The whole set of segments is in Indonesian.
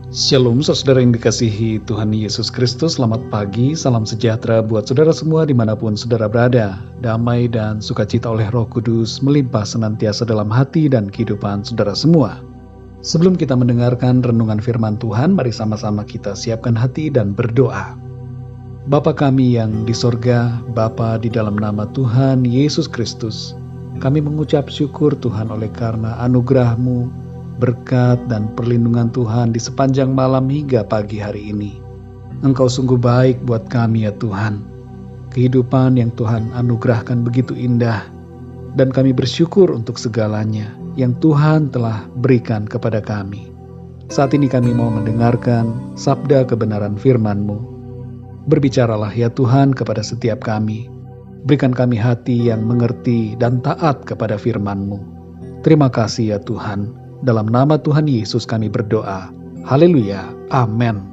Shalom saudara yang dikasihi Tuhan Yesus Kristus. Selamat pagi, salam sejahtera buat saudara semua dimanapun saudara berada. Damai dan sukacita oleh Roh Kudus melimpah senantiasa dalam hati dan kehidupan saudara semua. Sebelum kita mendengarkan renungan firman Tuhan, mari sama-sama kita siapkan hati dan berdoa. Bapa kami yang di sorga, Bapa di dalam nama Tuhan Yesus Kristus, kami mengucap syukur Tuhan oleh karena anugerah-Mu, berkat dan perlindungan Tuhan di sepanjang malam hingga pagi hari ini. Engkau sungguh baik buat kami ya Tuhan. Kehidupan yang Tuhan anugerahkan begitu indah, dan kami bersyukur untuk segalanya yang Tuhan telah berikan kepada kami. Saat ini kami mau mendengarkan sabda kebenaran firman-Mu. Berbicaralah ya Tuhan kepada setiap kami. Berikan kami hati yang mengerti dan taat kepada firman-Mu. Terima kasih ya Tuhan. Dalam nama Tuhan Yesus kami berdoa. Haleluya. Amin.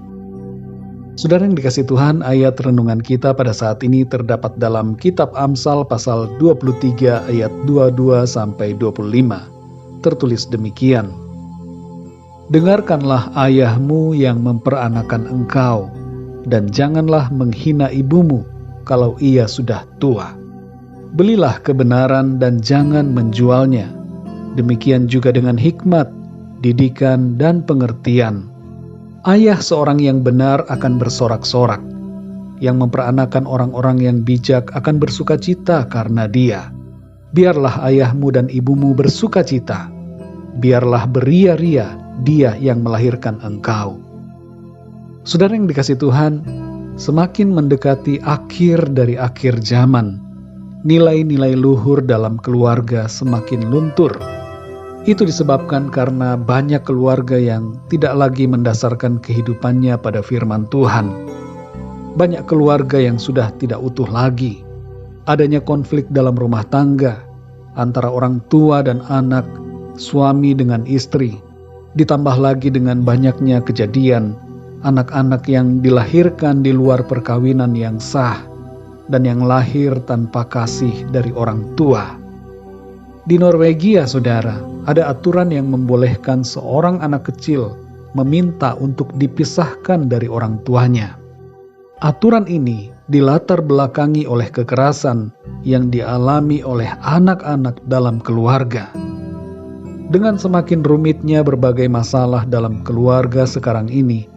Saudara yang dikasihi Tuhan, ayat renungan kita pada saat ini terdapat dalam kitab Amsal pasal 23 ayat 22-25. Tertulis demikian. Dengarkanlah ayahmu yang memperanakan engkau, dan janganlah menghina ibumu kalau ia sudah tua. Belilah kebenaran dan jangan menjualnya. Demikian juga dengan hikmat, didikan, dan pengertian. Ayah seorang yang benar akan bersorak-sorak. Yang memperanakan orang-orang yang bijak akan bersukacita karena dia. Biarlah ayahmu dan ibumu bersukacita. Biarlah beria-ria dia yang melahirkan engkau. Saudara yang dikasihi Tuhan, semakin mendekati akhir dari akhir zaman, nilai-nilai luhur dalam keluarga semakin luntur. Itu disebabkan karena banyak keluarga yang tidak lagi mendasarkan kehidupannya pada firman Tuhan. Banyak keluarga yang sudah tidak utuh lagi. Adanya konflik dalam rumah tangga antara orang tua dan anak, suami dengan istri. Ditambah lagi dengan banyaknya kejadian anak-anak yang dilahirkan di luar perkawinan yang sah dan yang lahir tanpa kasih dari orang tua. Di Norwegia, saudara, ada aturan yang membolehkan seorang anak kecil meminta untuk dipisahkan dari orang tuanya. Aturan ini dilatar belakangi oleh kekerasan yang dialami oleh anak-anak dalam keluarga. Dengan semakin rumitnya berbagai masalah dalam keluarga sekarang ini,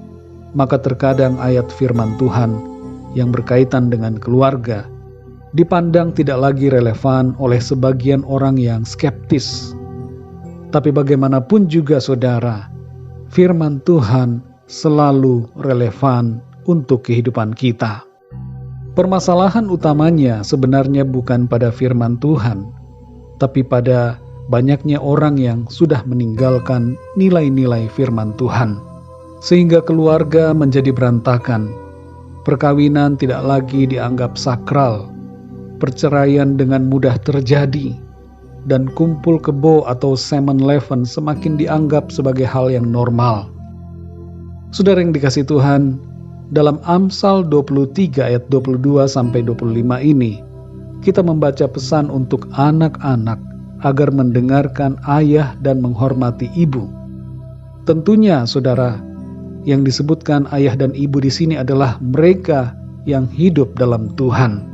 maka terkadang ayat firman Tuhan yang berkaitan dengan keluarga dipandang tidak lagi relevan oleh sebagian orang yang skeptis. Tapi bagaimanapun juga saudara, firman Tuhan selalu relevan untuk kehidupan kita. Permasalahan utamanya sebenarnya bukan pada firman Tuhan, tapi pada banyaknya orang yang sudah meninggalkan nilai-nilai firman Tuhan. Sehingga keluarga menjadi berantakan, perkawinan tidak lagi dianggap sakral, perceraian dengan mudah terjadi, dan kumpul kebo atau 7-Eleven semakin dianggap sebagai hal yang normal. Saudara yang dikasihi Tuhan, dalam Amsal 23 ayat 22-25 ini, kita membaca pesan untuk anak-anak agar mendengarkan ayah dan menghormati ibu. Tentunya, saudara, yang disebutkan ayah dan ibu di sini adalah mereka yang hidup dalam Tuhan.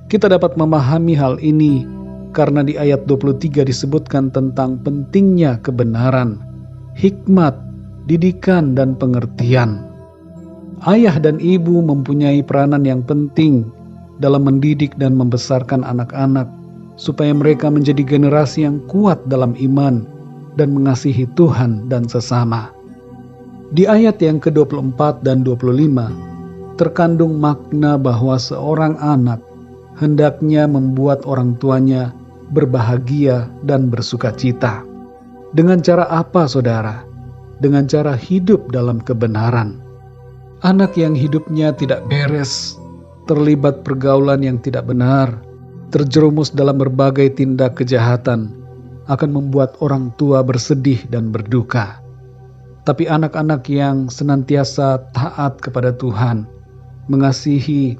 Kita dapat memahami hal ini karena di ayat 23 disebutkan tentang pentingnya kebenaran, hikmat, didikan, dan pengertian. Ayah dan ibu mempunyai peranan yang penting dalam mendidik dan membesarkan anak-anak supaya mereka menjadi generasi yang kuat dalam iman dan mengasihi Tuhan dan sesama. Di ayat yang ke-24 dan 25 terkandung makna bahwa seorang anak hendaknya membuat orang tuanya berbahagia dan bersukacita. Dengan cara apa, saudara? Dengan cara hidup dalam kebenaran. Anak yang hidupnya tidak beres, terlibat pergaulan yang tidak benar, terjerumus dalam berbagai tindak kejahatan, akan membuat orang tua bersedih dan berduka. Tapi anak-anak yang senantiasa taat kepada Tuhan, mengasihi,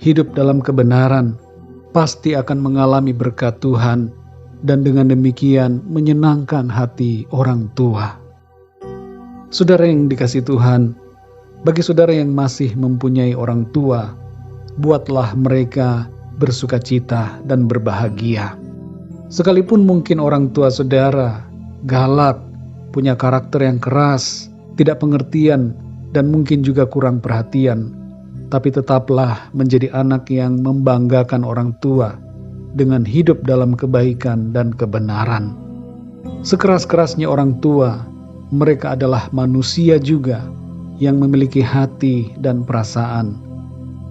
hidup dalam kebenaran, pasti akan mengalami berkat Tuhan dan dengan demikian menyenangkan hati orang tua. Saudara yang dikasihi Tuhan, bagi saudara yang masih mempunyai orang tua, buatlah mereka bersukacita dan berbahagia. Sekalipun mungkin orang tua saudara galak, punya karakter yang keras, tidak pengertian, dan mungkin juga kurang perhatian, tapi tetaplah menjadi anak yang membanggakan orang tua dengan hidup dalam kebaikan dan kebenaran. Sekeras-kerasnya orang tua, mereka adalah manusia juga yang memiliki hati dan perasaan,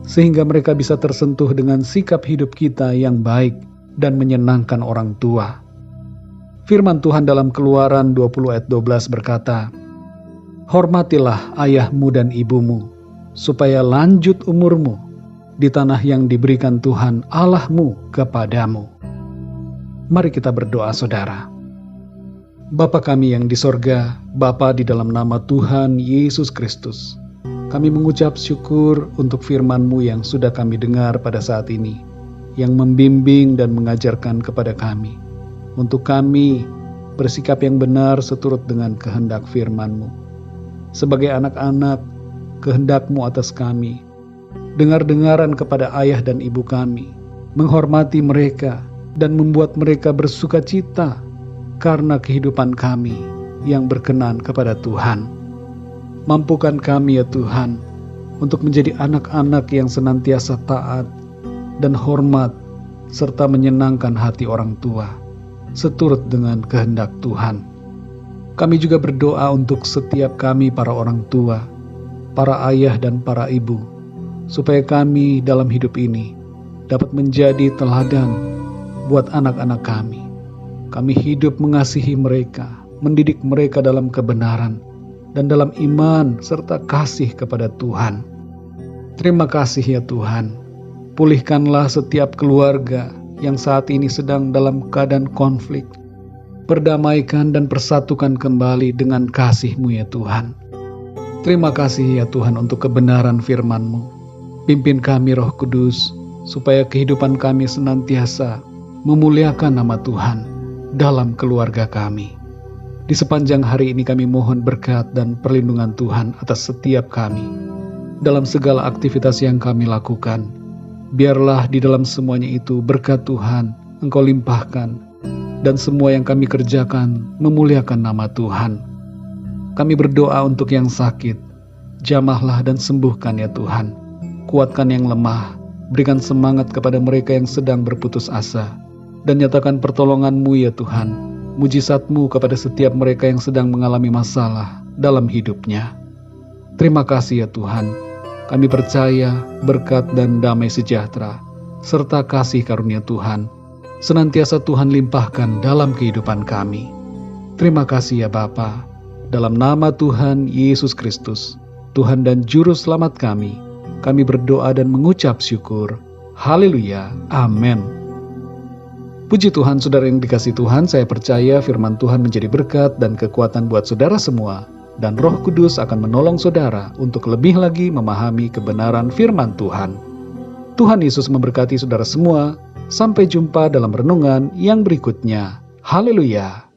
sehingga mereka bisa tersentuh dengan sikap hidup kita yang baik dan menyenangkan orang tua. Firman Tuhan dalam Keluaran 20 ayat 12 berkata, "Hormatilah ayahmu dan ibumu, supaya lanjut umurmu di tanah yang diberikan Tuhan Allahmu kepadamu." Mari kita berdoa saudara. Bapa kami yang di sorga, Bapa di dalam nama Tuhan Yesus Kristus, kami mengucap syukur untuk firman-Mu yang sudah kami dengar pada saat ini, yang membimbing dan mengajarkan kepada kami, untuk kami bersikap yang benar seturut dengan kehendak firman-Mu. Sebagai anak-anak, kehendak-Mu atas kami, dengar-dengaran kepada ayah dan ibu kami, menghormati mereka, dan membuat mereka bersukacita karena kehidupan kami yang berkenan kepada Tuhan. Mampukan kami ya Tuhan, untuk menjadi anak-anak yang senantiasa taat dan hormat, serta menyenangkan hati orang tua, seturut dengan kehendak Tuhan. Kami juga berdoa untuk setiap kami para orang tua, para ayah dan para ibu, supaya kami dalam hidup ini dapat menjadi teladan buat anak-anak kami. Kami hidup mengasihi mereka, mendidik mereka dalam kebenaran, dan dalam iman serta kasih kepada Tuhan. Terima kasih ya Tuhan. Pulihkanlah setiap keluarga yang saat ini sedang dalam keadaan konflik. Perdamaikan dan persatukan kembali dengan kasih-Mu ya Tuhan. Terima kasih ya Tuhan untuk kebenaran firman-Mu. Pimpin kami Roh Kudus, supaya kehidupan kami senantiasa memuliakan nama Tuhan dalam keluarga kami. Di sepanjang hari ini kami mohon berkat dan perlindungan Tuhan atas setiap kami dalam segala aktivitas yang kami lakukan. Biarlah di dalam semuanya itu berkat Tuhan Engkau limpahkan, dan semua yang kami kerjakan memuliakan nama Tuhan. Kami berdoa untuk yang sakit, jamahlah dan sembuhkan ya Tuhan. Kuatkan yang lemah, berikan semangat kepada mereka yang sedang berputus asa, dan nyatakan pertolongan-Mu ya Tuhan, mujizat-Mu kepada setiap mereka yang sedang mengalami masalah dalam hidupnya. Terima kasih ya Tuhan, kami percaya berkat dan damai sejahtera, serta kasih karunia Tuhan, senantiasa Tuhan limpahkan dalam kehidupan kami. Terima kasih ya Bapa, dalam nama Tuhan Yesus Kristus, Tuhan dan Juru Selamat kami berdoa dan mengucap syukur. Haleluya, amin. Puji Tuhan, saudara yang dikasihi Tuhan, saya percaya firman Tuhan menjadi berkat dan kekuatan buat saudara semua, dan Roh Kudus akan menolong saudara untuk lebih lagi memahami kebenaran firman Tuhan. Tuhan Yesus memberkati saudara semua. Sampai jumpa dalam renungan yang berikutnya. Haleluya.